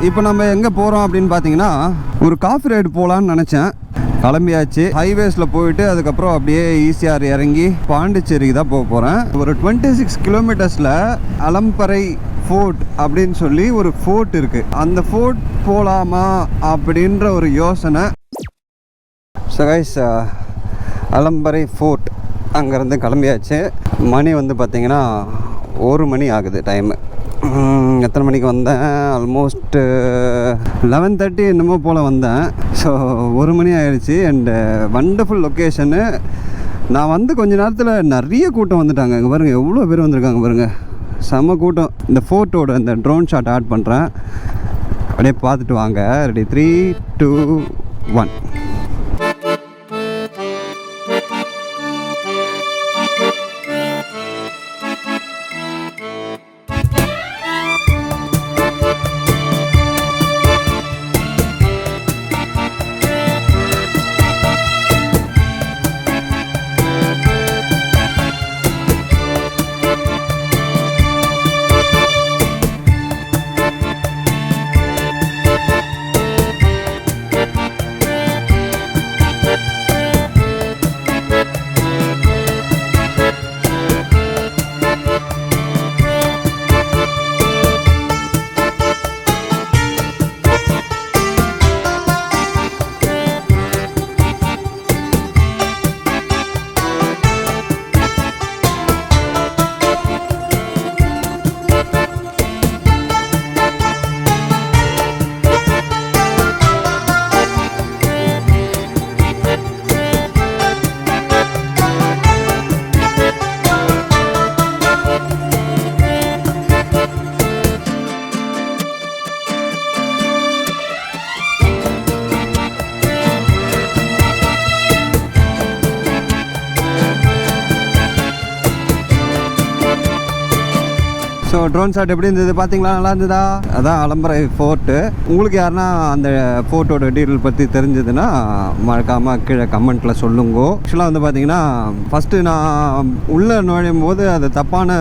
இப்போ நம்ம எங்கே போகிறோம் அப்படின்னு பார்த்தீங்கன்னா ஒரு காஃபி ரைடு போகலான்னு நினச்சேன். கிளம்பியாச்சு. ஹைவேஸில் போயிட்டு அதுக்கப்புறம் அப்படியே ஈசிஆர் இறங்கி பாண்டிச்சேரிக்கு தான் போக போகிறேன். ஒரு 26 கிலோமீட்டர்ஸில் அலம்பறை ஃபோர்ட் அப்படின்னு சொல்லி ஒரு ஃபோர்ட் இருக்குது. அந்த ஃபோர்ட் போகலாமா அப்படின்ற ஒரு யோசனை. ஸோ கைஸ், அலம்பறை ஃபோர்ட் அங்கேருந்து கிளம்பியாச்சு. மணி வந்து பார்த்திங்கன்னா 1 மணி ஆகுது டைமு. எத்தனை மணிக்கு வந்தேன்? ஆல்மோஸ்ட்டு 11:30 என்னமோ போல் வந்தேன். ஸோ 1 மணி ஆகிடுச்சு. And wonderful location. நான் வந்து கொஞ்ச நேரத்தில் நிறைய கூட்டம் வந்துட்டாங்க. இங்கே பாருங்கள் எவ்வளோ பேர் வந்திருக்காங்க பாருங்கள், செம்ம கூட்டம். இந்த ஃபோட்டோட இந்த ட்ரோன் ஷாட் ஆட் பண்ணுறேன், அப்படியே பார்த்துட்டு வாங்க. ரெடி, 3, 2, 1. ஸோ ட்ரோன் ஷாட் எப்படி இருந்தது பார்த்தீங்களா? நல்லா இருந்ததா? அதான் அலம்பறை ஃபோர்ட்டு. உங்களுக்கு யாருன்னா அந்த ஃபோர்ட்டோட டீட்டெயில் பற்றி தெரிஞ்சதுன்னா மறக்காமல் கீழே கமெண்ட்டில் சொல்லுங்க. ஆக்சுவலாக வந்து பார்த்தீங்கன்னா ஃபஸ்ட்டு நான் உள்ளே நுழையும் போது அது தப்பான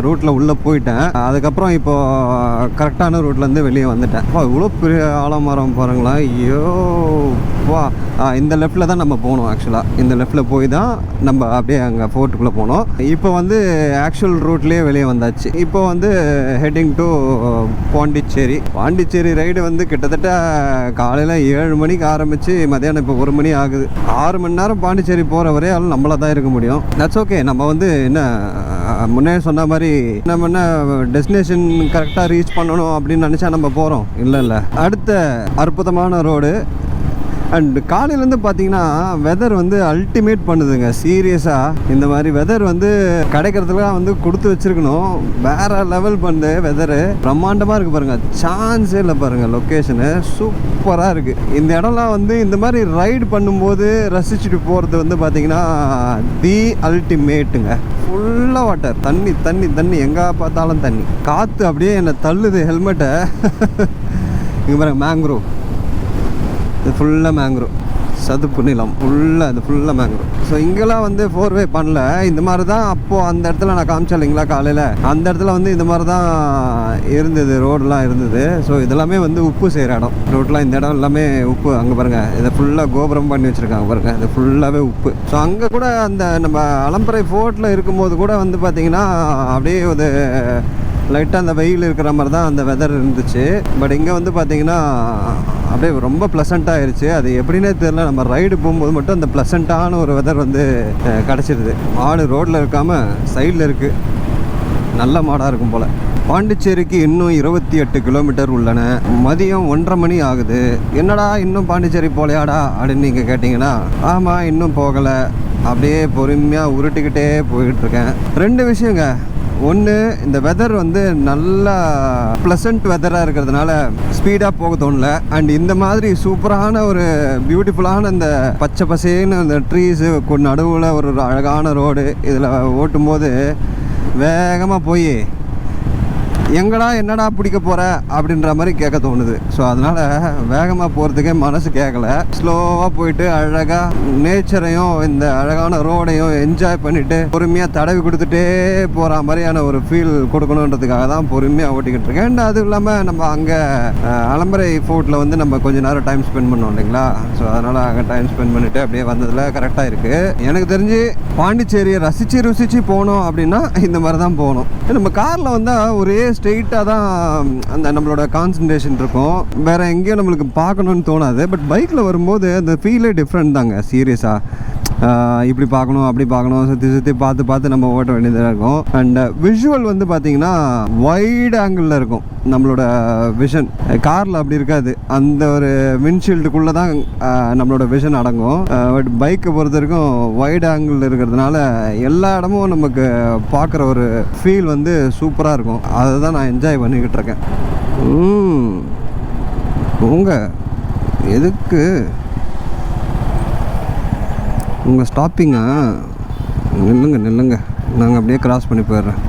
ரூட்டில் உள்ளே போயிட்டேன். அதுக்கப்புறம் இப்போது கரெக்டான ரூட்லேருந்து வெளியே வந்துட்டேன். இவ்வளோ பெரிய ஆலமரம் பாருங்களா! ஐயோ வா! இந்த லெஃப்ட்டில் தான் நம்ம போகணும். ஆக்சுவலாக இந்த லெஃப்ட்டில் போய் தான் நம்ம அப்படியே அங்கே ஃபோர்ட்டுக்குள்ளே போனோம். இப்போ வந்து ஆக்சுவல் ரூட்லேயே வெளியே வந்தாச்சு. இப்போ வந்து ஹெட்டிங் டு பாண்டிச்சேரி ரைடு வந்து கிட்டத்தட்ட காலையில் 7 மணிக்கு ஆரம்பித்து மதியானம் இப்போ 1 மணி ஆகுது. 6 மணி நேரம் பாண்டிச்சேரி போகிற வரையும் அது நம்மள தான் இருக்க முடியும். That's okay. நம்ம வந்து என்ன முன்னே சொன்ன மாதிரி நம்ம என்ன டெஸ்டினேஷன் கரெக்டாக ரீச் பண்ணணும் அப்படின்னு நினச்சா நம்ம போகிறோம். இல்லை, அடுத்த அற்புதமான ரோடு. அண்ட் காலையிலேருந்து பார்த்தீங்கன்னா வெதர் வந்து அல்டிமேட் பண்ணுதுங்க. சீரியஸாக இந்த மாதிரி வெதர் வந்து கிடைக்கிறதுலாம் வந்து கொடுத்து வச்சுருக்கணும். வேறு லெவல் பண்ணுது வெதரு. பிரம்மாண்டமாக இருக்குது பாருங்கள், சான்ஸே இல்லை பாருங்கள். லொக்கேஷனு சூப்பராக இருக்குது. இந்த இடம்லாம் வந்து இந்த மாதிரி ரைடு பண்ணும்போது ரசிச்சுட்டு போகிறது வந்து பார்த்திங்கன்னா தி அல்டிமேட்டுங்க. ஃபுல்லாக வாட்டர், தண்ணி எங்கே பார்த்தாலும் தண்ணி. காற்று அப்படியே என்னை தள்ளுது ஹெல்மெட்டை. இங்கே பாருங்கள் மேங்க்ரோவ், இது ஃபுல்லாக மேங்க்ரோவ், சதுப்பு நிலம் ஃபுல்லாக, இது ஃபுல்லாக மேங்க்ரோவ். ஸோ இங்கெல்லாம் வந்து 4-வே பண்ணல. இந்த மாதிரி தான் அப்போது அந்த இடத்துல நான் காமிச்சேன் இல்லைங்களா காலையில், அந்த இடத்துல வந்து இந்த மாதிரி தான் இருந்தது, ரோடெலாம் இருந்தது. ஸோ இதெல்லாமே வந்து உப்பு செய்கிற இடம். ரோட்லாம் இந்த இடம் எல்லாமே உப்பு. அங்கே பாருங்கள், இதை ஃபுல்லாக கோபுரம் பண்ணி வச்சுருக்காங்க பாருங்கள், இது ஃபுல்லாகவே உப்பு. ஸோ அங்கே கூட அந்த நம்ம அலம்பறை ஃபோர்ட்டில் இருக்கும்போது கூட வந்து பார்த்திங்கன்னா அப்படியே ஒரு லைட்டாக அந்த வெயில் இருக்கிற மாதிரி தான் அந்த வெதர் இருந்துச்சு. பட் இங்கே வந்து பார்த்திங்கன்னா அப்படியே ரொம்ப ப்ளசண்ட்டாக ஆயிடுச்சு. அது எப்படின்னே தெரியல. நம்ம ரைடு போகும்போது மட்டும் அந்த ப்ளசண்ட்டான ஒரு வெதர் வந்து கிடச்சிருது. மாடு ரோட்டில் இருக்காமல் சைடில் இருக்குது. நல்ல மாடாக இருக்கும் போல். பாண்டிச்சேரிக்கு இன்னும் 28 கிலோமீட்டர் உள்ளன. மதியம் 1:30 மணி ஆகுது. என்னடா இன்னும் பாண்டிச்சேரி போகலையாடா அப்படின்னு நீங்கள் கேட்டிங்கன்னா, ஆமாம் இன்னும் போகலை. அப்படியே பொறுமையாக உருட்டிக்கிட்டே போயிட்டுருக்கேன். 2 விஷயங்க. ஒன்று, இந்த வெதர் வந்து நல்லா ப்ளசண்ட் வெதராக இருக்கிறதுனால ஸ்பீடாக போக தோணல. அண்ட் இந்த மாதிரி சூப்பரான ஒரு பியூட்டிஃபுல்லான இந்த பச்சை பசேன்னு அந்த ட்ரீஸு நடுவில் ஒரு அழகான ரோடு, இதில் ஓட்டும் போது வேகமாக போய் எங்கடா என்னடா பிடிக்க போகிற அப்படின்ற மாதிரி கேட்க தோணுது. ஸோ அதனால் வேகமாக போகிறதுக்கே மனசு கேட்கல. ஸ்லோவாக போயிட்டு அழகாக நேச்சரையும் இந்த அழகான ரோடையும் என்ஜாய் பண்ணிவிட்டு பொறுமையாக தடவி கொடுத்துட்டே போகிற மாதிரியான ஒரு ஃபீல் கொடுக்கணுன்றதுக்காக தான் பொறுமையாக ஓட்டிக்கிட்டு இருக்கேன். அண்ட் அதுவும் இல்லாமல் நம்ம அங்கே அலம்பரை ஃபோர்ட்டில் வந்து நம்ம கொஞ்சம் நேரம் டைம் ஸ்பெண்ட் பண்ணோம் இல்லைங்களா. ஸோ அதனால் அங்கே டைம் ஸ்பெண்ட் பண்ணிவிட்டு அப்படியே வந்ததில் கரெக்டாக இருக்குது. எனக்கு தெரிஞ்சு பாண்டிச்சேரியை ரசித்து ருசித்து போகணும் அப்படின்னா இந்த மாதிரி தான் போகணும். நம்ம காரில் வந்தால் ஒரே ஸ்ட்ரெயிட்டாக தான் அந்த நம்மளோட கான்சன்ட்ரேஷன் இருக்கும், வேறு எங்கேயும் நம்மளுக்கு பார்க்கணுன்னு தோணாது. பட் பைக்கில் வரும்போது அந்த ஃபீலே டிஃப்ரெண்ட் தாங்க. சீரியஸாக இப்படி பார்க்கணும் அப்படி பார்க்கணும், சுற்றி சுற்றி பார்த்து நம்ம ஓட்ட வேண்டியதாக இருக்கும். அண்ட் விஷுவல் வந்து பார்த்திங்கன்னா வைட் ஆங்கிளில் இருக்கும் நம்மளோட விஷன். காரில் அப்படி இருக்காது, அந்த ஒரு விண்ட்ஷீல்டுக்குள்ளே தான் நம்மளோட விஷன் அடங்கும். பட் பைக்கை பொறுத்த வரைக்கும் வைட் ஆங்கிள் இருக்கிறதுனால எல்லா இடமும் நமக்கு பார்க்குற ஒரு ஃபீல் வந்து சூப்பராக இருக்கும். அதை தான் நான் என்ஜாய் பண்ணிக்கிட்டு இருக்கேன். போங்க, எதுக்கு உங்கள் ஸ்டாப்பிங்கா? நில்லுங்க, நாங்கள் அப்படியே கிராஸ் பண்ணி போயிடுறேன்.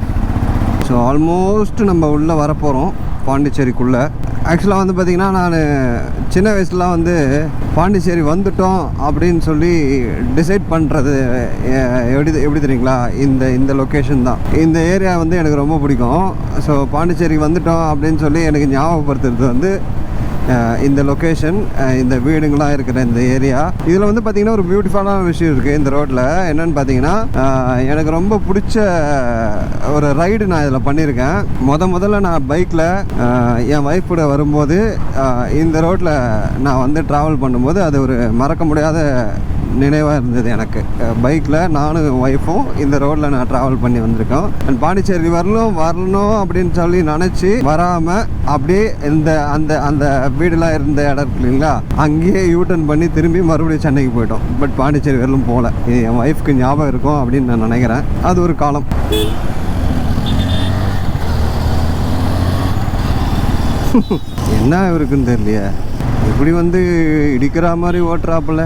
ஸோ ஆல்மோஸ்ட் நம்ம உள்ளே வரப்போகிறோம் பாண்டிச்சேரிக்குள்ளே. ஆக்சுவலாக வந்து பார்த்திங்கன்னா நான் சின்ன வயசுலாம் வந்து பாண்டிச்சேரி வந்துட்டோம் அப்படின்னு சொல்லி டிசைட் பண்ணுறது எப்படி தெரியுங்களா, இந்த லொக்கேஷன் தான். இந்த ஏரியா வந்து எனக்கு ரொம்ப பிடிக்கும். ஸோ பாண்டிச்சேரி வந்துட்டோம் அப்படின்னு சொல்லி எனக்கு ஞாபகப்படுத்துறது வந்து இந்த லொக்கேஷன், இந்த வீடுங்களாம் இருக்கிற இந்த ஏரியா. இதில் வந்து பார்த்திங்கன்னா ஒரு பியூட்டிஃபுல்லான விஷயம் இருக்குது இந்த ரோட்டில். என்னென்னு பார்த்தீங்கன்னா எனக்கு ரொம்ப பிடிச்ச ஒரு ரைடு நான் இதில் பண்ணியிருக்கேன். முதல்ல நான் பைக்கில் என் ஒய்ஃப் கூட வரும்போது இந்த ரோட்டில் நான் வந்து ட்ராவல் பண்ணும்போது அது ஒரு மறக்க முடியாத நினைவாக இருந்தது எனக்கு. பைக்கில் நானும் ஒய்ஃபும் இந்த ரோட்டில் நான் ட்ராவல் பண்ணி வந்திருக்கோம். அண்ட் பாண்டிச்சேரி வரணும் அப்படின்னு சொல்லி நினச்சி வராமல் அப்படியே அந்த வீடெலாம் இருந்த இடம் இருக்கு இல்லைங்களா, அங்கேயே யூட்டர்ன் பண்ணி திரும்பி மறுபடியும் சென்னைக்கு போயிட்டோம். பட் பாண்டிச்சேரி வரலும் போகல. இது என் ஒய்ஃப்க்கு ஞாபகம் இருக்கும் அப்படின்னு நான் நினைக்கிறேன். அது ஒரு காலம். என்ன இருக்குன்னு தெரியலையே, இப்படி வந்து இடிக்கிற மாதிரி ஓட்டுறாப்புல.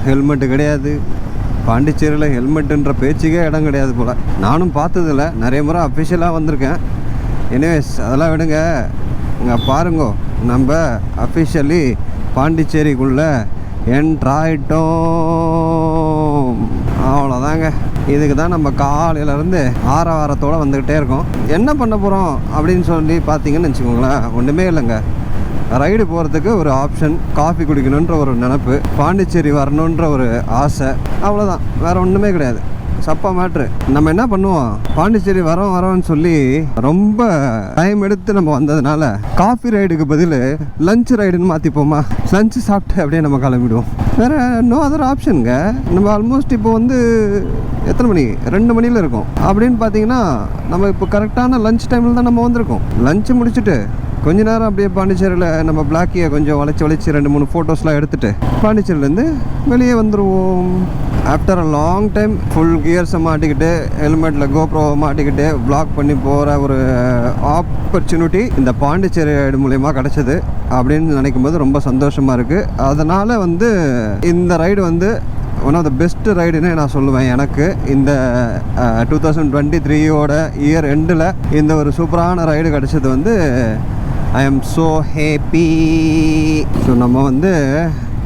ஹெல்மெட்டு கிடையாது பாண்டிச்சேரியில், ஹெல்மெட்டுன்ற பேச்சுக்கே இடம் கிடையாது போல். நானும் பார்த்ததில்ல, நிறைய முறை அஃபிஷியலாக வந்திருக்கேன். எனிவேஸ் அதெல்லாம் விடுங்க. இங்கே பாருங்கோ, நம்ம அஃபிஷியலி பாண்டிச்சேரிக்குள்ளே என்ட்ராயிட்டோம். அவ்வளோதாங்க. இதுக்கு தான் நம்ம காலையிலேருந்து ஆரவாரத்தோடு வந்துக்கிட்டே இருக்கோம். என்ன பண்ண போகிறோம் அப்படின்னு சொல்லி பார்த்தீங்கன்னு வச்சுக்கோங்களேன், ஒன்றுமே இல்லைங்க. ரைடு போகிறதுக்கு ஒரு ஆப்ஷன், காஃபி குடிக்கணுன்ற ஒரு நினப்பு, பாண்டிச்சேரி வரணுன்ற ஒரு ஆசை, அவ்வளோதான். வேறு ஒன்றுமே கிடையாது. சப்பா மேட்ரு. நம்ம என்ன பண்ணுவோம், பாண்டிச்சேரி வரோன்னு சொல்லி ரொம்ப டைம் எடுத்து நம்ம வந்ததுனால காஃபி ரைடுக்கு பதில் லஞ்ச் ரைடுன்னு மாற்றிப்போமா. லஞ்சு சாப்பிட்டு அப்படியே நம்ம கிளம்பிடுவோம். வேறு நோ அதர் ஆப்ஷனுங்க. நம்ம ஆல்மோஸ்ட் இப்போ வந்து எத்தனை மணி, 2 மணியில் இருக்கோம். அப்படின்னு பார்த்தீங்கன்னா நம்ம இப்போ கரெக்டான லஞ்ச் டைமில் தான் நம்ம வந்திருக்கோம். லஞ்சு முடிச்சுட்டு கொஞ்ச நேரம் அப்படியே பாண்டிச்சேரியில் நம்ம பிளாக்கியை கொஞ்சம் வளைச்சி 2-3 ஃபோட்டோஸ்லாம் எடுத்துகிட்டு பாண்டிச்சேரியிலேருந்து வெளியே வந்துடுவோம். After a long time full கியர்ஸை மாட்டிக்கிட்டு ஹெல்மெட்டில் கோப்ரோவை மாட்டிக்கிட்டு ப்ளாக் பண்ணி போகிற ஒரு ஆப்பர்ச்சுனிட்டி இந்த பாண்டிச்சேரி ரைடு மூலயமா கிடச்சிது அப்படின்னு நினைக்கும் போது ரொம்ப சந்தோஷமாக இருக்குது. அதனால் வந்து இந்த ரைடு வந்து ஒன் ஆஃப் த பெஸ்ட் ரைடுன்னு நான் சொல்லுவேன். எனக்கு இந்த 2023 இயர் எண்டில் இந்த ஒரு சூப்பரான ரைடு கிடச்சது வந்து I am so happy. So நம்ம வந்து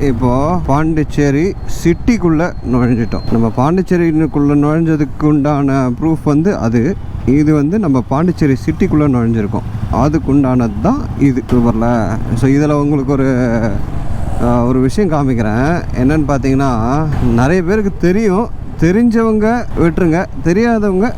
இப்போது பாண்டிச்சேரி சிட்டிக்குள்ளே நுழைஞ்சிட்டோம். நம்ம பாண்டிச்சேரிக்குள்ளே நுழைஞ்சதுக்கு உண்டான ப்ரூஃப் வந்து இது வந்து நம்ம பாண்டிச்சேரி சிட்டிக்குள்ளே நுழைஞ்சிருக்கோம். அதுக்கு உண்டானது தான் இது சூப்பரில். ஸோ இதில் உங்களுக்கு ஒரு விஷயம் காமிக்கிறேன். என்னன்னு பார்த்தீங்கன்னா, நிறைய பேருக்கு தெரியும், தெரிஞ்சவங்க விட்டுருங்க, தெரியாதவங்க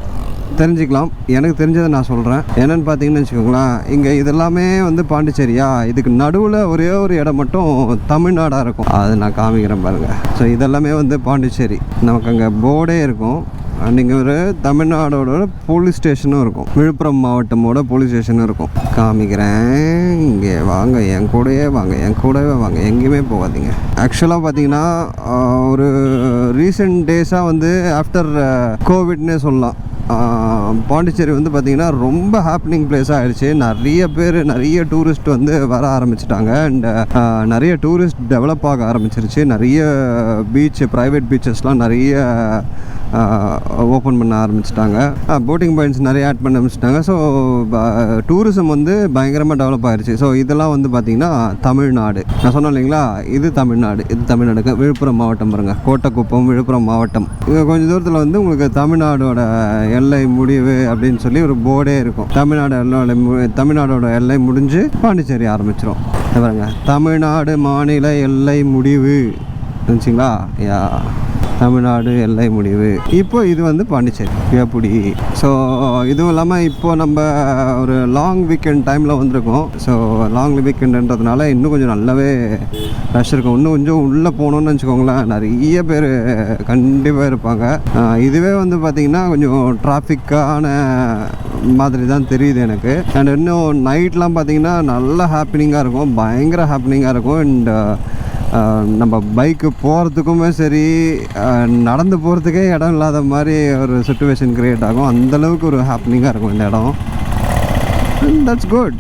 தெரிஞ்சுக்கலாம். எனக்கு தெரிஞ்சதை நான் சொல்கிறேன். என்னென்னு பார்த்தீங்கன்னு வச்சுக்கோங்களேன், இங்கே இதெல்லாமே வந்து பாண்டிச்சேரியா, இதுக்கு நடுவில் ஒரே ஒரு இடம் மட்டும் தமிழ்நாடாக இருக்கும். அது நான் காமிக்கிறேன் பாருங்கள். ஸோ இதெல்லாமே வந்து பாண்டிச்சேரி. நமக்கு அங்கே போர்டே இருக்கும். அன்றைக்கி ஒரு தமிழ்நாடோட போலீஸ் ஸ்டேஷனும் இருக்கும், விழுப்புரம் மாவட்டமோட போலீஸ் ஸ்டேஷனும் இருக்கும். காமிக்கிறேன். இங்கே வாங்க, என் கூடவே வாங்க, எங்கேயுமே போகாதீங்க. ஆக்சுவலாக பார்த்தீங்கன்னா ஒரு ரீசெண்ட் டேஸாக வந்து ஆஃப்டர் கோவிட்னே சொல்லலாம், பாண்டிச்சேரி வந்து பார்த்திங்கன்னா ரொம்ப ஹாப்பனிங் பிளேஸாக ஆகிடுச்சு. நிறைய டூரிஸ்ட் வந்து வர ஆரம்பிச்சிட்டாங்க. அண்ட் நிறைய டூரிஸ்ட் டெவலப் ஆக ஆரம்பிச்சிருச்சு. நிறைய பீச், ப்ரைவேட் பீச்சஸ்லாம் நிறைய ஓப்பன் பண்ண ஆரம்பிச்சிட்டாங்க. போட்டிங் பாயிண்ட்ஸ் நிறைய ஆட் பண்ண ஆரம்பிச்சிட்டாங்க. ஸோ டூரிசம் வந்து பயங்கரமாக டெவலப் ஆகிடுச்சு. ஸோ இதெல்லாம் வந்து பார்த்திங்கன்னா தமிழ்நாடு. நான் சொன்னேன் இல்லைங்களா, இது தமிழ்நாடுக்கு விழுப்புரம் மாவட்டம் பாருங்கள், கோட்டக்குப்பம் விழுப்புரம் மாவட்டம். இங்கே கொஞ்சம் தூரத்தில் வந்து உங்களுக்கு தமிழ்நாடோட எல்லை முடிவு அப்படின்னு சொல்லி ஒரு போர்டே இருக்கும். தமிழ்நாடோட எல்லை முடிஞ்சு பாண்டிச்சேரி ஆரம்பிச்சிடும் பாருங்க. தமிழ்நாடு மாநில எல்லை முடிவு இருந்துச்சுங்களா? யா, தமிழ்நாடு எல்லை முடிவு. இப்போ இது வந்து பாண்டிச்சேரி எப்படி. ஸோ இதுவும் இல்லாமல் இப்போ நம்ம ஒரு லாங் வீக்கெண்ட் டைமில் வந்திருக்கோம். ஸோ லாங் வீக்கெண்டுன்றதுனால இன்னும் கொஞ்சம் நல்லாவே ரஷ் இருக்கும். இன்னும் கொஞ்சம் உள்ளே போகணுன்னு வச்சுக்கோங்களேன், நிறைய பேர் கண்டிப்பாக இருப்பாங்க. இதுவே வந்து பார்த்திங்கன்னா கொஞ்சம் டிராஃபிக்கான மாதிரி தான் தெரியுது எனக்கு. அண்ட் இன்னும் நைட்லாம் பார்த்திங்கன்னா நல்லா ஹாப்பினிங்காக இருக்கும், பயங்கர ஹாப்பினிங்காக இருக்கும். அண்ட் நம்ம பைக்கு போகிறதுக்குமே சரி, நடந்து போகிறதுக்கே இடம் இல்லாத மாதிரி ஒரு சுச்சுவேஷன் க்ரியேட் ஆகும். அந்தளவுக்கு ஒரு ஹாப்பினிங்காக இருக்கும் இந்த இடம். That's good.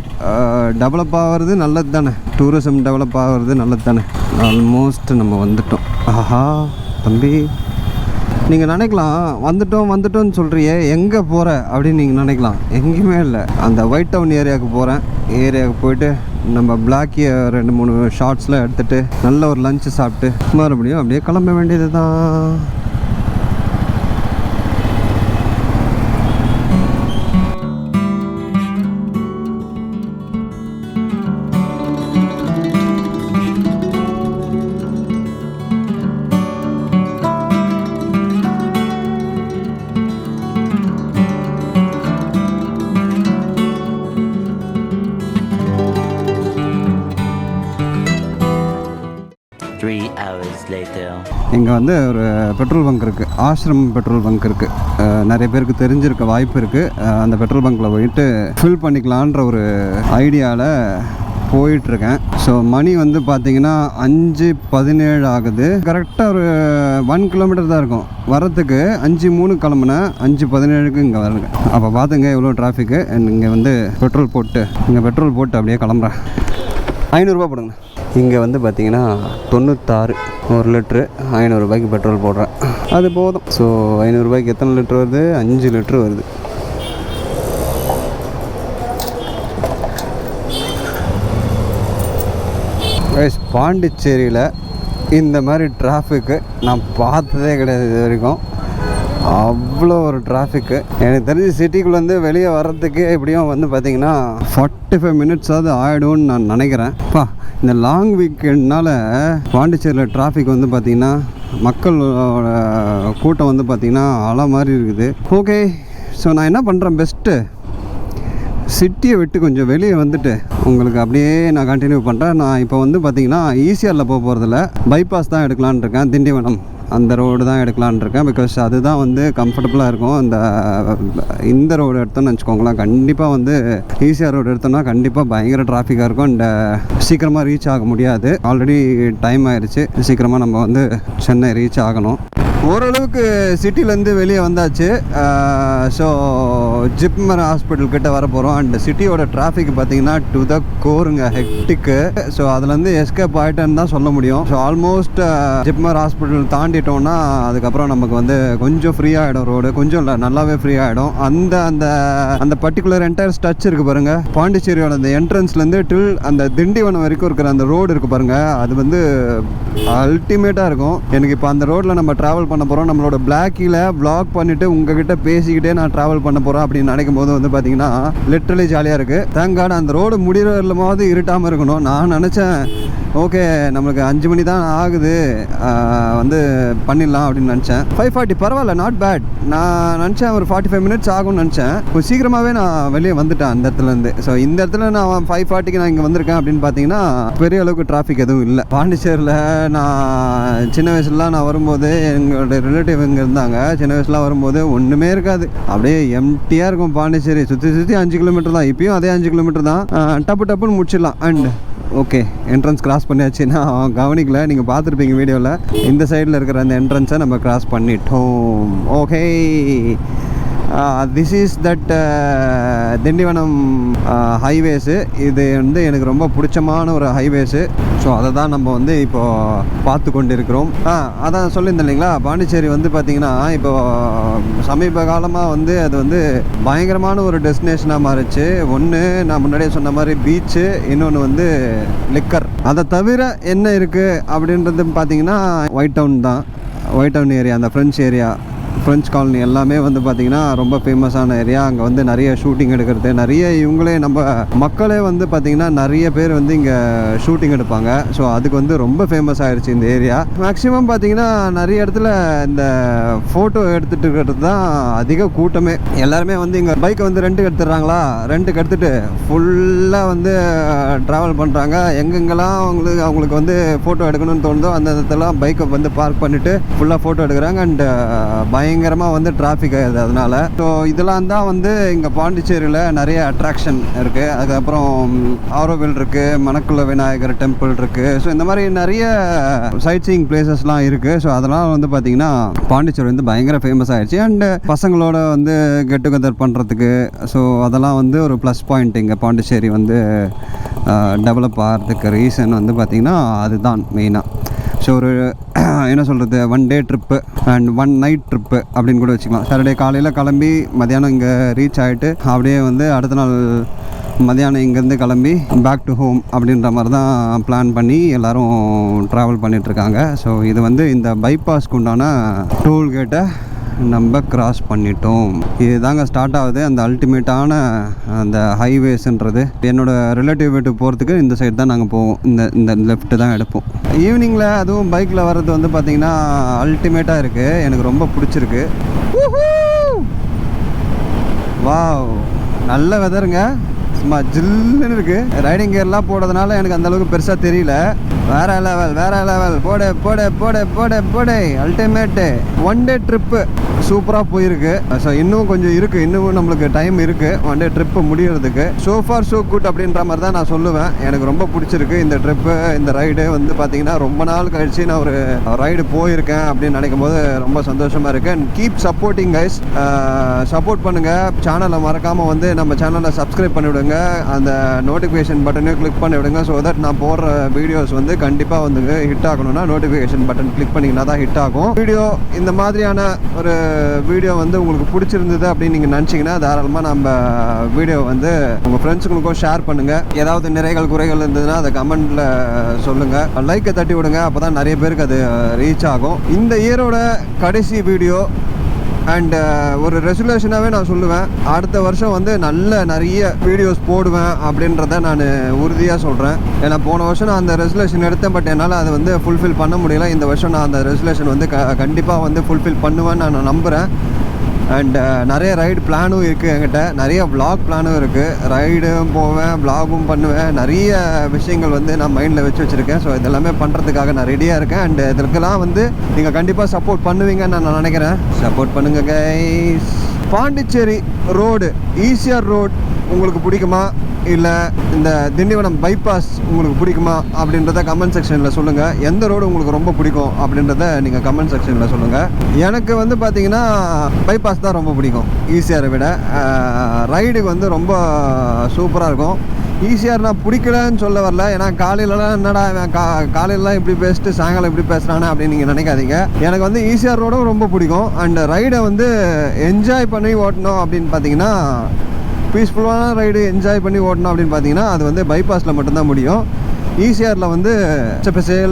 டெவலப் ஆகிறது நல்லது தானே, டூரிசம் டெவலப் ஆகிறது நல்லது தானே. ஆல்மோஸ்ட் நம்ம வந்துட்டோம். ஆஹா தம்பி, நீங்கள் நினைக்கலாம் வந்துட்டோன்னு சொல்கிறியே, எங்கே போகிற அப்படின்னு நீங்கள் நினைக்கலாம். எங்கேயுமே இல்லை, அந்த ஒயிட் டவுன் ஏரியாவுக்கு போயிட்டு நம்ம பிளாக்கியை 2-3 ஷார்ட்ஸில் எடுத்துகிட்டு நல்ல ஒரு லஞ்சு சாப்பிட்டு மறுபடியும் அப்படியே கிளம்ப வேண்டியது தான். இங்கே வந்து ஒரு பெட்ரோல் பங்க் இருக்குது, ஆஷ்ரம் பெட்ரோல் பங்க் இருக்குது. நிறைய பேருக்கு தெரிஞ்சிருக்க வாய்ப்பு இருக்குது. அந்த பெட்ரோல் பங்க்கில் போயிட்டு ஃபில் பண்ணிக்கலான்ற ஒரு ஐடியாவில் போயிட்டுருக்கேன். ஸோ மணி வந்து பார்த்திங்கன்னா 5:17 ஆகுது. கரெக்டாக ஒரு 1 கிலோமீட்டர் தான் இருக்கும் வரத்துக்கு. 5:03 கிளம்புனேன், 5:17க்கு இங்கே வருங்க. அப்போ பார்த்துங்க எவ்வளோ டிராஃபிக்கு. இங்கே வந்து பெட்ரோல் போட்டு அப்படியே கிளம்புறேன். 500 ரூபா போடுங்க. இங்கே வந்து பார்த்திங்கன்னா 96 1 லிட்ரு 500 ரூபாய்க்கு பெட்ரோல் போடுறேன், அது போதும். ஸோ 500 ரூபாய்க்கு எத்தனை லிட்ரு வருது? 5 லிட்ரு வருது. பாண்டிச்சேரியில் இந்த மாதிரி டிராஃபிக்கு நான் பார்த்ததே கிடையாது இது வரைக்கும். அவ்வளோ ஒரு டிராஃபிக்கு. எனக்கு தெரிஞ்சு சிட்டிக்குள்ளேருந்து வெளியே வர்றதுக்கு எப்படியும் வந்து பார்த்திங்கன்னா 45 மினிட்ஸாவது ஆகிடும்னு நான் நினைக்கிறேன். இந்த லாங் வீக்கெண்ட்னால் பாண்டிச்சேரியில் டிராஃபிக் வந்து பார்த்திங்கன்னா மக்களோட கூட்டம் வந்து பார்த்திங்கன்னா அலை மாதிரி இருக்குது. ஓகே, ஸோ நான் என்ன பண்ணுறேன், பெஸ்ட்டு சிட்டியை விட்டு கொஞ்சம் வெளியே வந்துட்டு உங்களுக்கு அப்படியே நான் கண்டினியூ பண்ணுறேன். நான் இப்போ வந்து பார்த்திங்கன்னா ஈசிஆரில் போகிறதில்ல, பைபாஸ் தான் எடுக்கலான்னு இருக்கேன். திண்டிவனம் அந்த ரோடு தான் எடுக்கலான்னு இருக்கேன். பிகாஸ் அதுதான் வந்து கம்ஃபர்டபுளாக இருக்கும். இந்த ரோடு எடுத்தோன்னு வச்சுக்கோங்களேன், கண்டிப்பாக வந்து ஈசிஆர் ரோடு எடுத்தோன்னா கண்டிப்பாக பயங்கர டிராஃபிக்காக இருக்கும். அண்ட் சீக்கிரமாக ரீச் ஆக முடியாது. ஆல்ரெடி டைம் ஆயிடுச்சு, சீக்கிரமாக நம்ம வந்து சென்னை ரீச் ஆகணும். ஓரளவுக்கு சிட்டிலேருந்து வெளியே வந்தாச்சு. ஸோ ஜிப்மர் ஹாஸ்பிட்டல் கிட்ட வர போகிறோம். அண்ட் சிட்டியோட டிராஃபிக் பார்த்திங்கன்னா டு த கோருங்க, ஹெக்டிக்கு. ஸோ அதுலேருந்து எஸ்கேப் ஆகிட்டேன்னு தான் சொல்ல முடியும். ஸோ ஆல்மோஸ்ட் ஜிப்மர் ஹாஸ்பிட்டல் தாண்டிட்டோன்னா அதுக்கப்புறம் நமக்கு வந்து கொஞ்சம் ஃப்ரீ ஆகிடும் ரோடு. கொஞ்சம் இல்லை, நல்லாவே ஃப்ரீ ஆகிடும். அந்த பர்டிகுலர் என்டையர் ஸ்ட்ரெச் இருக்குது பாருங்கள், பாண்டிச்சேரியோட அந்த என்ட்ரன்ஸ்லேருந்து டில் அந்த திண்டிவனம் வரைக்கும் இருக்கிற அந்த ரோடு இருக்குது பாருங்கள், அது வந்து அல்டிமேட்டாக இருக்கும். எனக்கு இப்போ அந்த ரோட்டில் நம்ம ட்ராவல் பண்ண போகிறோம். நம்மளோட பிளாக்கில் வ்ளாக் பண்ணிவிட்டு உங்ககிட்ட பேசிக்கிட்டே நான் ட்ராவல் பண்ண போகிறேன் அப்படின்னு நினைக்கும் போது வந்து பார்த்திங்கன்னா லிட்ரலி ஜாலியாக இருக்குது. தேங்க் காட் அந்த ரோடு முடிகிறதுலமாவது இருட்டாமல் இருக்கணும். நான் நினச்சேன் ஓகே நம்மளுக்கு 5 மணி தான் ஆகுது, வந்து பண்ணிடலாம் அப்படின்னு நினச்சேன். 5:40 பரவாயில்ல, நாட் பேட். நான் நினச்சேன் ஒரு 45 மினிட்ஸ் ஆகும்னு நினச்சேன். கொஞ்சம் சீக்கிரமாகவே நான் வெளியே வந்துட்டேன் அந்த இடத்துலேருந்து. ஸோ இந்த இடத்துல நான் 5:40க்கு நான் இங்கே வந்திருக்கேன் அப்படின்னு பார்த்தீங்கன்னா பெரிய அளவுக்கு டிராஃபிக் எதுவும் இல்லை. பாண்டிச்சேரியில் நான் சின்ன வயசுலாம் நான் வரும்போது எங்களோட ரிலேட்டிவ் இங்கே இருந்தாங்க. சின்ன வயசுலாம் வரும்போது ஒன்றுமே இருக்காது, அப்படியே எம்டியாக இருக்கும் பாண்டிச்சேரி. சுற்றி 5 கிலோமீட்டர் தான், இப்பயும் அதே 5 கிலோமீட்டர் தான். டப்புன்னு முடிச்சிடலாம். அண்ட் ஓகே, என்ட்ரன்ஸ் கிராஸ் பண்ணியாச்சு. நான் கவனிக்கல, நீங்கள் பார்த்துருப்பீங்க வீடியோவில். இந்த சைடில் இருக்கிற அந்த என்ட்ரன்ஸை நம்ம கிராஸ் பண்ணிட்டோம். Okay, this is that Tindivanam highways. இது வந்து எனக்கு ரொம்ப பிடிச்சமான ஒரு ஹைவேஸு. ஸோ அதை தான் நம்ம வந்து இப்போது பார்த்து கொண்டு இருக்கிறோம். அதான் சொல்லியிருந்தேன் இல்லைங்களா, பாண்டிச்சேரி வந்து பார்த்திங்கன்னா இப்போது சமீப காலமாக வந்து அது வந்து பயங்கரமான ஒரு டெஸ்டினேஷனாக மாறிச்சு. ஒன்று நான் முன்னாடியே சொன்ன மாதிரி பீச்சு, இன்னொன்று வந்து லிக்கர். அதை தவிர என்ன இருக்குது அப்படின்றது பார்த்திங்கன்னா ஒயிட் டவுன் தான். ஒயிட் டவுன் ஏரியா, அந்த ஃப்ரெஞ்ச் காலனி எல்லாமே வந்து பார்த்திங்கன்னா ரொம்ப ஃபேமஸான ஏரியா. அங்கே வந்து நிறைய ஷூட்டிங் எடுக்கிறது, நிறைய இவங்களே நம்ம மக்களே வந்து பார்த்திங்கன்னா நிறைய பேர் வந்து இங்கே ஷூட்டிங் எடுப்பாங்க. ஸோ அதுக்கு வந்து ரொம்ப ஃபேமஸ் ஆகிடுச்சு இந்த ஏரியா. மேக்ஸிமம் பார்த்திங்கன்னா நிறைய இடத்துல இந்த ஃபோட்டோ எடுத்துகிட்டு இருக்கிறது தான் அதிக கூட்டமே. எல்லாருமே வந்து இங்கே பைக்கை வந்து ரெண்ட்டுக்கு எடுத்துடுறாங்களா, ரெண்ட்டுக்கு எடுத்துகிட்டு ஃபுல்லாக வந்து ட்ராவல் பண்ணுறாங்க. எங்கெங்கெல்லாம் அவங்களுக்கு வந்து ஃபோட்டோ எடுக்கணும்னு தோணுதோ அந்த இடத்துலாம் பைக்கை வந்து பார்க் பண்ணிவிட்டு ஃபுல்லாக ஃபோட்டோ எடுக்கிறாங்க. அண்ட் பயங்கரமாக வந்து டிராஃபிக் ஆகுது அதனால். ஸோ இதெல்லாம் தான் வந்து இங்கே பாண்டிச்சேரியில் நிறைய அட்ராக்ஷன் இருக்குது. அதுக்கப்புறம் ஆரோவில் இருக்குது, மணக்குள்ள விநாயகர் டெம்பிள் இருக்குது. ஸோ இந்த மாதிரி நிறைய சைட் சீயிங் பிளேசஸ்லாம் இருக்குது. ஸோ அதெல்லாம் வந்து பார்த்திங்கன்னா பாண்டிச்சேரி வந்து பயங்கர ஃபேமஸ் ஆகிடுச்சு. அண்டு பசங்களோட வந்து கெட் டுகெதர் பண்ணுறதுக்கு, ஸோ அதெல்லாம் வந்து ஒரு ப்ளஸ் பாயிண்ட். இங்கே பாண்டிச்சேரி வந்து டெவலப் ஆகிறதுக்கு ரீசன் வந்து பார்த்திங்கன்னா அதுதான் மெயினாக. ஸோ ஒரு என்ன சொல்கிறது, 1 day trip and 1 night trip அப்படின்னு கூட வச்சுக்கலாம். சாட்டர்டே காலையில் கிளம்பி மத்தியானம் இங்கே ரீச் ஆகிட்டு அப்படியே வந்து அடுத்த நாள் மத்தியானம் இங்கேருந்து கிளம்பி பேக் டு ஹோம் அப்படின்ற மாதிரி தான் பிளான் பண்ணி எல்லோரும் ட்ராவல் பண்ணிகிட்ருக்காங்க. ஸோ இது வந்து இந்த பைபாஸ்க்கு உண்டான டோல்கேட்டை நம்ம கிராஸ் பண்ணிட்டோம். இது தாங்க ஸ்டார்ட் ஆகுது அந்த அல்டிமேட்டான அந்த ஹைவேஸ்ன்றது. என்னோடய ரிலேட்டிவ் வீட்டுக்கு போகிறதுக்கு இந்த சைடு தான் நாங்கள் போவோம். இந்த லெஃப்ட்டு தான் எடுப்போம். ஈவினிங்கில் அதுவும் பைக்கில் வர்றது வந்து பார்த்திங்கன்னா அல்டிமேட்டாக இருக்குது. எனக்கு ரொம்ப பிடிச்சிருக்கு. வாவ், நல்ல வெதருங்க, சும்மா ஜில்லுன்னு இருக்குது. ரைடிங் கியர்லாம் போடுறதுனால எனக்கு அந்தளவுக்கு பெருசாக தெரியல. வேற லெவல் போட அல்டிமேட்டு 1 டே ட்ரிப்பு சூப்பராக போயிருக்கு. ஸோ இன்னும் கொஞ்சம் இருக்குது, இன்னும் நம்மளுக்கு டைம் இருக்குது 1 டே ட்ரிப்பு முடிகிறதுக்கு. ஸோ ஃபார் ஸோ குட் அப்படின்ற மாதிரி தான் நான் சொல்லுவேன். எனக்கு ரொம்ப பிடிச்சிருக்கு இந்த ட்ரிப்பு. இந்த ரைடு வந்து பார்த்திங்கன்னா ரொம்ப நாள் கழிச்சு நான் ஒரு ரைடு போயிருக்கேன் அப்படின்னு நினைக்கும் போது ரொம்ப சந்தோஷமாக இருக்குது. And keep supporting guys. Support பண்ணுங்கள். சேனலை மறக்காமல் வந்து நம்ம சேனலை சப்ஸ்கிரைப் பண்ணிவிடுங்க. அந்த நோட்டிஃபிகேஷன் பட்டனையும் கிளிக் பண்ணி விடுங்க. ஸோ தட் நான் போடுற வீடியோஸ் வந்து கண்டிப்பாக வந்து ஹிட் ஆகணும்னா நோட்டிஃபிகேஷன் பட்டன் கிளிக் பண்ணிங்கன்னா தான் ஹிட் ஆகும் வீடியோ. இந்த மாதிரியான ஒரு வீடியோ வந்து உங்களுக்கு பிடிச்சிருந்தது அப்படின்னு நீங்கள் நினச்சிங்கன்னா தாராளமாக நம்ம வீடியோ வந்து உங்கள் ஃப்ரெண்ட்ஸுங்களுக்கும் ஷேர் பண்ணுங்கள். ஏதாவது நிறைகள் குறைகள் இருந்ததுன்னா அதை கமெண்ட்டில் சொல்லுங்கள். லைக்கை தட்டி விடுங்க, அப்போ தான் நிறைய பேருக்கு அது ரீச் ஆகும். இந்த இயரோட கடைசி வீடியோ அண்ட் ஒரு ரெசல்யூஷனாகவே நான் சொல்லுவேன், அடுத்த வருஷம் வந்து நிறைய வீடியோஸ் போடுவேன் அப்படின்றத நான் உறுதியாக சொல்கிறேன். ஏன்னா போன வருஷம் நான் அந்த ரெசல்யூஷன் எடுத்தேன், பட் என்னால் அதை வந்து ஃபுல்ஃபில் பண்ண முடியல. இந்த வருஷம் நான் அந்த ரெசல்யூஷன் வந்து கண்டிப்பாக வந்து ஃபுல்ஃபில் பண்ணுவேன்னு நான் நம்புகிறேன். அண்ட் நிறைய ரைடு பிளானும் இருக்குது என்கிட்ட, நிறைய விளாக் பிளானும் இருக்குது. ரைடும் போவேன், விளாகும் பண்ணுவேன், நிறைய விஷயங்கள் வந்து நான் மைண்டில் வச்சுருக்கேன். ஸோ இதெல்லாமே பண்ணுறதுக்காக நான் ரெடியாக இருக்கேன். அண்ட் இதற்கெல்லாம் வந்து நீங்கள் கண்டிப்பாக சப்போர்ட் பண்ணுவீங்கன்னு நான் நினைக்கிறேன். சப்போர்ட் பண்ணுங்க guys. Pondicherry road, ECR road உங்களுக்கு பிடிக்குமா, இல்லை இந்த திண்டிவனம் பைபாஸ் உங்களுக்கு பிடிக்குமா அப்படின்றத கமெண்ட் செக்ஷனில் சொல்லுங்கள். எந்த ரோடு உங்களுக்கு ரொம்ப பிடிக்கும் அப்படின்றத நீங்கள் கமெண்ட் செக்ஷனில் சொல்லுங்கள். எனக்கு வந்து பார்த்திங்கன்னா பைபாஸ் தான் ரொம்ப பிடிக்கும் ஈசிஆரை விட. ரைடுக்கு வந்து ரொம்ப சூப்பராக இருக்கும். ஈஸியாக நான் பிடிக்கலன்னு சொல்ல வரல, ஏன்னா காலையிலலாம் என்னடா காலையிலலாம் இப்படி பேசிட்டு சாயங்காலம் இப்படி பேசுகிறானே அப்படின்னு நீங்கள் நினைக்காதீங்க. எனக்கு வந்து ஈஸியாக ரோடும் ரொம்ப பிடிக்கும். அண்ட் ரைடை வந்து என்ஜாய் பண்ணி ஓட்டணும் அப்படின்னு பார்த்தீங்கன்னா, பீஸ்ஃபுல்லான ரைடு என்ஜாய் பண்ணி ஓட்டணும் அப்படின்னு பார்த்தீங்கன்னா அது வந்து பைபாஸில் மட்டும்தான் முடியும். ஈசிஆரில் வந்து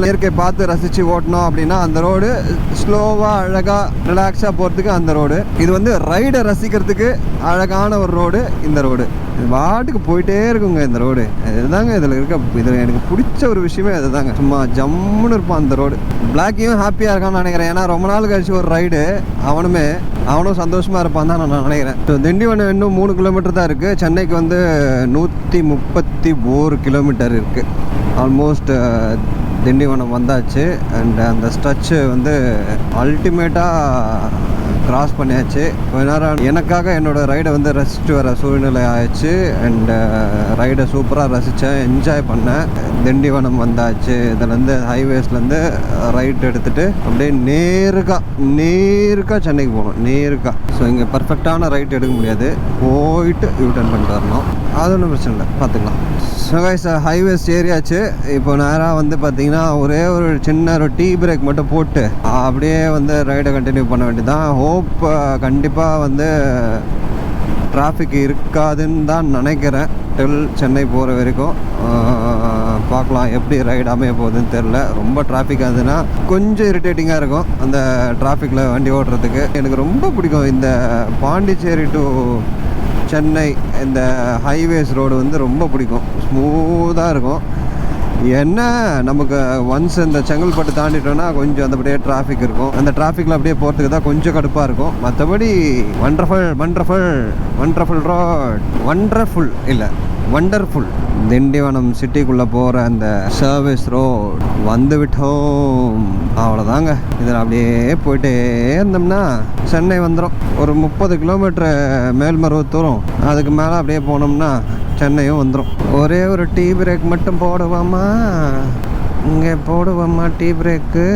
இயற்கை பார்த்து ரசித்து ஓட்டணும் அப்படின்னா அந்த ரோடு, ஸ்லோவாக அழகாக ரிலாக்ஸாக போகிறதுக்கு அந்த ரோடு. இது வந்து ரைடை ரசிக்கிறதுக்கு அழகான ஒரு ரோடு இந்த ரோடு. இது வாட்டுக்கு போயிட்டே இருக்குங்க இந்த ரோடு. இதுதாங்க இதில் இதில் எனக்கு பிடிச்ச ஒரு விஷயமே அதுதாங்க. சும்மா ஜம்முன்னு இருப்பான் அந்த ரோடு. பிளாக்கையும் ஹாப்பியாக இருக்கான்னு நினைக்கிறேன். ஏன்னா ரொம்ப நாள் கழிச்சு ஒரு ரைடு, அவனும் சந்தோஷமாக இருப்பான் தான் நான் நினைக்கிறேன். ஸோ திண்டிவனம் இன்னும் 3 கிலோமீட்டர் தான் இருக்குது. சென்னைக்கு வந்து 131 கிலோமீட்டர் இருக்குது. ஆல்மோஸ்ட் திண்டிவனம் வந்தாச்சு. அண்ட் அந்த ஸ்ட்ரெச்சு வந்து அல்டிமேட்டாக கிராஸ் பண்ணியாச்சு. கொஞ்ச நேரம் எனக்காக என்னோடய ரைடை வந்து ரசிச்சுட்டு வர சூழ்நிலை ஆயிடுச்சு. அண்ட் ரைடை சூப்பராக ரசித்தேன், என்ஜாய் பண்ணேன். திண்டிவனம் வந்தாச்சு. இதுலேருந்து ஹைவேஸ்லேருந்து ரைட் எடுத்துகிட்டு அப்படியே நேருக்காக சென்னைக்கு போகணும், நேருக்காக. ஸோ இங்கே பர்ஃபெக்டான ரைட் எடுக்க முடியாது, போயிட்டு யூட்டர்ன் பண்ணிட்டு வரணும். அது ஒன்றும் பிரச்சனை இல்லை, பார்த்துக்கலாம். ஸோ கைஸ் ஹைவேஸ் ஏரியாச்சு. இப்போ நேராக வந்து பார்த்தீங்கன்னா ஒரே ஒரு சின்ன ஒரு டீ பிரேக் மட்டும் போட்டு அப்படியே வந்து ரைடை கண்டினியூ பண்ண வேண்டியதான். ஹோப் கண்டிப்பாக வந்து டிராஃபிக் இருக்காதுன்னு தான் நினைக்கிறேன். டில் சென்னை போகிற வரைக்கும் பார்க்கலாம் எப்படி ரைடு அமைய போகுதுன்னு தெரில. ரொம்ப டிராஃபிக் ஆகுதுன்னா கொஞ்சம் இரிட்டேட்டிங்காக இருக்கும் அந்த டிராஃபிக்கில் வண்டி ஓட்டுறதுக்கு. எனக்கு ரொம்ப பிடிக்கும் இந்த பாண்டிச்சேரி டு சென்னை இந்த ஹைவேஸ் ரோடு வந்து ரொம்ப பிடிக்கும். ஸ்மூத்தாக இருக்கும். என்ன நமக்கு ஒன்ஸ் இந்த செங்கல்பட்டு தாண்டிட்டோன்னா கொஞ்சம் அந்தபடியே டிராஃபிக் இருக்கும். அந்த டிராஃபிக்கில் அப்படியே போகிறதுக்கு தான் கொஞ்சம் கடுப்பாக இருக்கும். மற்றபடி வண்டர்ஃபுல் ரோட், வண்டர்ஃபுல். திண்டிவனம் சிட்டிக்குள்ளே போகிற அந்த சர்வீஸ் ரோட் வந்து விட்டோம். அவ்வளோதாங்க. இதில் அப்படியே போயிட்டே இருந்தோம்னா சென்னை வந்துடும். ஒரு 30 கிலோமீட்டரு மேல்மருவத்தூரும், அதுக்கு மேலே அப்படியே போனோம்னா சென்னையும் வந்துடும். ஒரே ஒரு டீ பிரேக் மட்டும் போடுவாமா, இங்கே போடுவாமா டீ பிரேக்கு.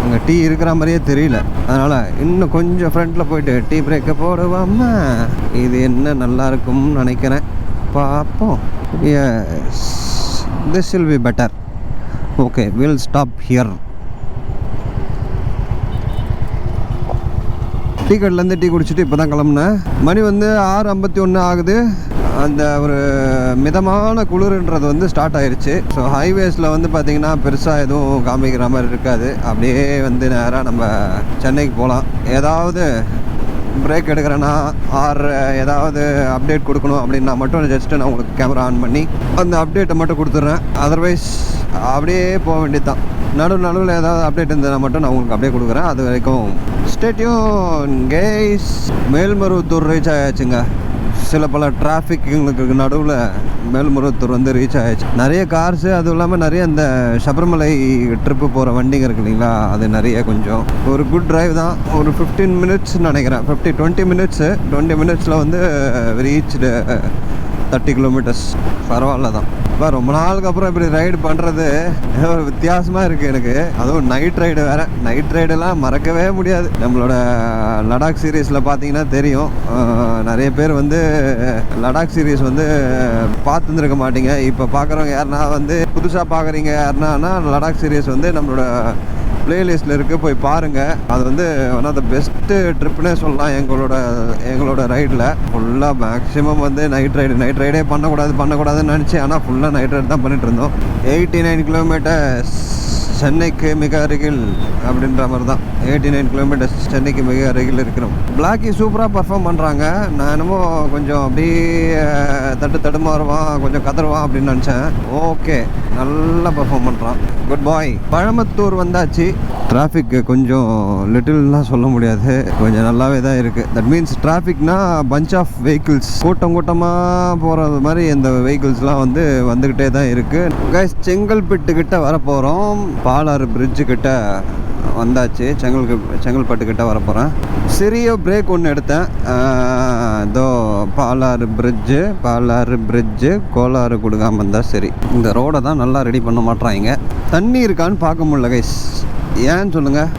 அங்கே டீ இருக்கிற மாதிரியே தெரியல, அதனால் இன்னும் கொஞ்சம் ஃப்ரண்ட்டில் போயிட்டு டீ பிரேக்கை போடுவாமா. இது என்ன நல்லா இருக்கும்னு நினைக்கிறேன், பார்ப்போம். Yes, this will be better. Okay, we'll stop here. Tea கடையிலேருந்து டீ குடிச்சிட்டு இப்போ தான் கிளம்புனேன். மணி வந்து 6:51 ஆகுது. அந்த ஒரு மிதமான குளிர்ன்றது வந்து ஸ்டார்ட் ஆயிடுச்சு. ஸோ ஹைவேஸில் வந்து பார்த்திங்கன்னா பெருசாக எதுவும் காமிக்கிற மாதிரி இருக்காது. அப்படியே வந்து நேராக நம்ம சென்னைக்கு போகலாம். ஏதாவது பிரேக் எடுக்கிறேன்னா ஆர் ஏதாவது அப்டேட் கொடுக்கணும் அப்படின்னா மட்டும் ஜஸ்ட்டு நான் உங்களுக்கு கேமரா ஆன் பண்ணி அந்த அப்டேட்டை மட்டும் கொடுத்துட்றேன். அதர்வைஸ் அப்படியே போக வேண்டியது தான். நடுவில் ஏதாவது அப்டேட் இருந்ததுன்னா மட்டும் நான் உங்களுக்கு அப்படியே கொடுக்குறேன். அது வரைக்கும் stay tune guys. Melmaruvathur reach ஆயாச்சுங்க. சில பல டிராஃபிக்குங்களுக்கு நடுவில் மேல்மருவத்தூர் வந்து ரீச் ஆகிடுச்சு. நிறைய கார்ஸு, அதுவும் இல்லாமல் நிறைய இந்த சபரிமலை ட்ரிப்பு போகிற வண்டிங்க இருக்குது இல்லைங்களா, அது நிறைய. கொஞ்சம் ஒரு குட் டிரைவ் தான். ஒரு 15 மினிட்ஸ்ன்னு நினைக்கிறேன், 20 மினிட்ஸில் வந்து ரீச்டு 30 கிலோமீட்டர்ஸ். பரவாயில்ல தான். இப்போ ரொம்ப நாளுக்கு அப்புறம் இப்படி ரைடு பண்ணுறது ஒரு வித்தியாசமாக இருக்குது எனக்கு. அதுவும் நைட் ரைடு வேறு. நைட் ரைடெல்லாம் மறக்கவே முடியாது. நம்மளோட லடாக் சீரீஸில் பார்த்தீங்கன்னா தெரியும், நிறைய பேர் வந்து லடாக் சீரீஸ் வந்து பார்த்துருந்துருக்க மாட்டீங்க. இப்போ பார்க்குறவங்க யாருன்னா வந்து புதுசாக பார்க்குறீங்க யாருன்னா லடாக் சீரீஸ் வந்து நம்மளோட பிளேலிஸ்ட்டில் இருக்குது, போய் பாருங்கள். அது வந்து ஒன் ஆஃப் த பெஸ்ட்டு ட்ரிப்புனே சொல்லலாம். எங்களோட ரைடில் ஃபுல்லாக மேக்ஸிமம் வந்து நைட் ரைடே பண்ணக்கூடாதுன்னு நினச்சி, ஆனால் ஃபுல்லாக நைட் ரைடு தான் பண்ணிகிட்டு இருந்தோம். 89 கிலோமீட்டர்ஸ் சென்னைக்கு மிக அருகில் அப்படின்ற மாதிரி தான். 89 கிலோமீட்டர்ஸ் சென்னைக்கு மிக அருகில் இருக்கிறோம். பிளாக்கி சூப்பராக பர்ஃபார்ம் பண்ணுறாங்க. நான் என்னமோ கொஞ்சம் அப்படியே தடுமாறுவான், கொஞ்சம் கதறுவான் அப்படின்னு நினச்சேன். ஓகே, நல்லா பர்ஃபார்ம் பண்ணுறான். குட் பாய். பழமத்தூர் வந்தாச்சு. டிராஃபிக் கொஞ்சம் லிட்டில்லாம் சொல்ல முடியாது, கொஞ்சம் நல்லாவே தான் இருக்குது. தட் மீன்ஸ் டிராஃபிக்னா பஞ்ச் ஆஃப் வெஹிக்கிள்ஸ், கூட்டமாக போகிறது மாதிரி இந்த வெஹிக்கிள்ஸ்லாம் வந்துக்கிட்டே தான் இருக்குது. கைஸ், செங்கல்பட்டுக்கிட்ட வரப்போகிறோம். பாலாறு பிரிட்ஜு கிட்ட வந்தாச்சு. செங்கல்பட்டுக்கிட்ட வரப்போகிறேன். சிறிய பிரேக் ஒன்று எடுத்தேன். இதோ பாலாறு பிரிட்ஜு கோளாறு கொடுக்காமல் இருந்தால் சரி. இந்த ரோடை தான் நல்லா ரெடி பண்ண மாட்றாங்க. தண்ணி இருக்கான்னு பார்க்க முடியல கைஸ். ஏன்னு சொல்லுங்கள்.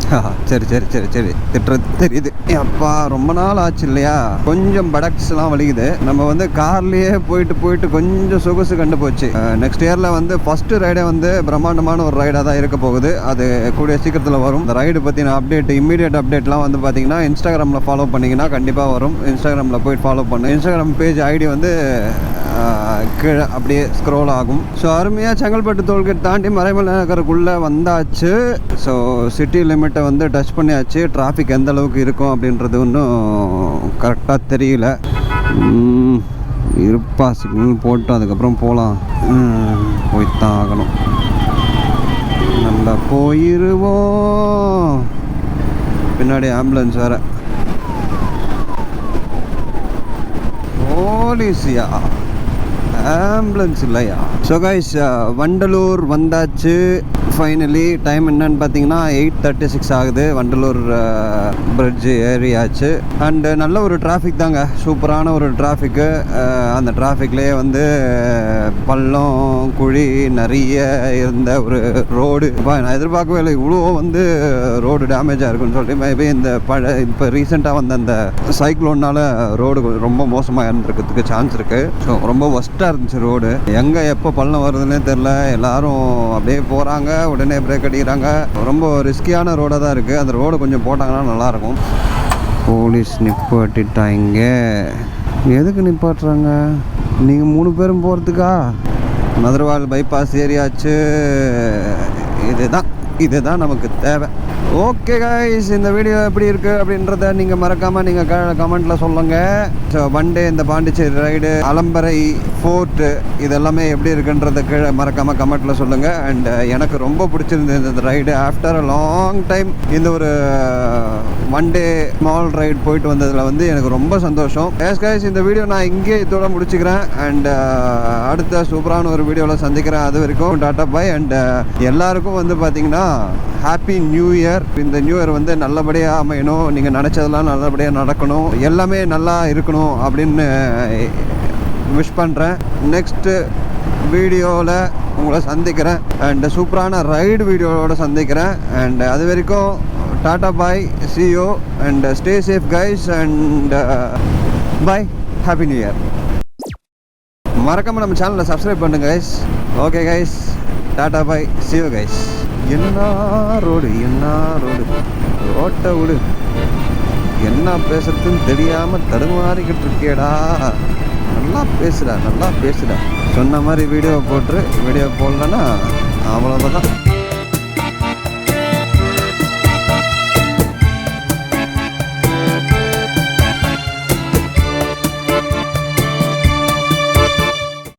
சரி திட்டுறது தெரியுது. அப்பா ரொம்ப நாள் ஆச்சு இல்லையா, கொஞ்சம் படக்ஸ்லாம் வலிக்குது. நம்ம வந்து கார்லேயே போயிட்டு கொஞ்சம் சொகுசு கண்டு போச்சு. நெக்ஸ்ட் இயரில் வந்து ஃபஸ்ட்டு ரைடே வந்து பிரம்மாண்டமான ஒரு ரைடாக தான் இருக்க போகுது. அது கூடிய சீக்கிரத்தில் வரும். இந்த ரைடு பற்றின இம்மீடியட் அப்டேட்லாம் வந்து பார்த்தீங்கன்னா இன்ஸ்டாகிராமில் ஃபாலோ பண்ணிங்கன்னா கண்டிப்பாக வரும். இன்ஸ்டாகிராமில் போயிட்டு ஃபாலோ பண்ணு. இன்ஸ்டாகிராம் பேஜ் ஐடி வந்து கீழே அப்படியே ஸ்க்ரோல் ஆகும். ஸோ அருமையாக செங்கல்பட்டு டோல்கேட் தாண்டி மறைமலை நகருக்குள்ளே வந்தாச்சு. ஸோ சிட்டி லிமிட்டை வந்து டச் பண்ணியாச்சு. டிராஃபிக் எந்த அளவுக்கு இருக்கும் அப்படின்றது ஒன்றும் கரெக்டாக தெரியல. இருப்பா, சிக்னல் போட்டு அதுக்கப்புறம் போகலாம். போய்த்தான் ஆகணும். நல்லா போயிடுவோம். பின்னாடி ஆம்புலன்ஸ் வேறு. போலீஸியா? ஆம்புலன்ஸ் இல்லையா? ஸோ கைஸ் வண்டலூர் வந்தாச்சு ஃபைனலி. டைம் என்னன்னு பார்த்தீங்கன்னா 8:36 ஆகுது. வண்டலூர் பிரிட்ஜு ஏறியாச்சு. அண்டு நல்ல ஒரு டிராஃபிக் தாங்க, சூப்பரான ஒரு டிராஃபிக்கு. அந்த டிராஃபிக்லேயே வந்து பள்ளம் குழி நிறைய இருந்த ஒரு ரோடு. நான் எதிர்பார்க்கவே இல்லை இவ்வளோ வந்து ரோடு டேமேஜாக இருக்குன்னு சொல்லிட்டு. மேபி இந்த இப்போ ரீசெண்டாக வந்த அந்த சைக்ளோனால் ரோடு ரொம்ப மோசமாக இருந்திருக்கிறதுக்கு சான்ஸ் இருக்குது. ஸோ ரொம்ப ஒஸ்ட்டாக இருந்துச்சு ரோடு. எங்கே எப்போ பள்ளம் வருதுன்னே தெரில. எல்லாரும் அப்படியே போகிறாங்க, உடனே பிரேக் அடிக்கிறாங்க. ரொம்ப ரிஸ்கியான ரோடாக தான் இருக்குது. அந்த ரோடு கொஞ்சம் போட்டாங்கன்னா நல்லாயிருக்கும். போலீஸ் நிப்பாட்டிட்டாங்க. எதுக்கு நிப்பாட்டுறாங்க? நீங்கள் 3 பேரும் போகிறதுக்கா? மதுரவாயல் பைபாஸ் ஏரியாச்சு. இதுதான் நமக்கு தேவை. ஓகே கைஸ், இந்த வீடியோ எப்படி இருக்குது அப்படின்றத நீங்கள் மறக்காமல் நீங்கள் கமெண்ட்டில் சொல்லுங்கள். ஸோ ஒன் டே இந்த பாண்டிச்சேரி ரைடு, அலம்பரை ஃபோர்ட்டு இதெல்லாமே எப்படி இருக்குன்றத கீழே மறக்காமல் கமெண்ட்டில் சொல்லுங்கள். அண்ட் எனக்கு ரொம்ப பிடிச்சிருந்தது இந்த ride. After a long time இந்த ஒரு ஒன் டே ஸ்மால் ரைடு போயிட்டு வந்ததில் வந்து எனக்கு ரொம்ப சந்தோஷம். எஸ் கைஸ், இந்த வீடியோ நான் இங்கே இதோட முடிச்சுக்கிறேன். அண்ட் அடுத்த சூப்பரான ஒரு வீடியோவில் சந்திக்கிறேன். அது வரைக்கும் டாட்டா பாய். அண்ட் எல்லாருக்கும் வந்து பார்த்தீங்கன்னா ஹாப்பி நியூ இயர். இந்த நியூ இயர் வந்து நல்லபடியாக அமையணும். நீங்கள் நினச்சதெல்லாம் நல்லபடியாக நடக்கணும். எல்லாமே நல்லா இருக்கணும் அப்படின்னு விஷ் பண்ணுறேன். நெக்ஸ்ட்டு வீடியோவில் உங்களை சந்திக்கிறேன். அண்ட் சூப்பரான ரைடு வீடியோவோட சந்திக்கிறேன். அண்ட் அது வரைக்கும் tata bye, see you and stay safe guys and bye, happy new year. மறக்காம நம்ம சேனலை சப்ஸ்கிரைப் பண்ணுங்க guys. Okay guys, tata bye, see you guys. என்ன ரோடு ரோட்டை விடு. என்ன பேசுறதுன்னு தெரியாமல் தடுமாறிக்கிட்டு இருக்கேடா. நல்லா பேசுடா. சொன்ன மாதிரி வீடியோ போட்டுரு. வீடியோ போடலன்னா அவ்வளோ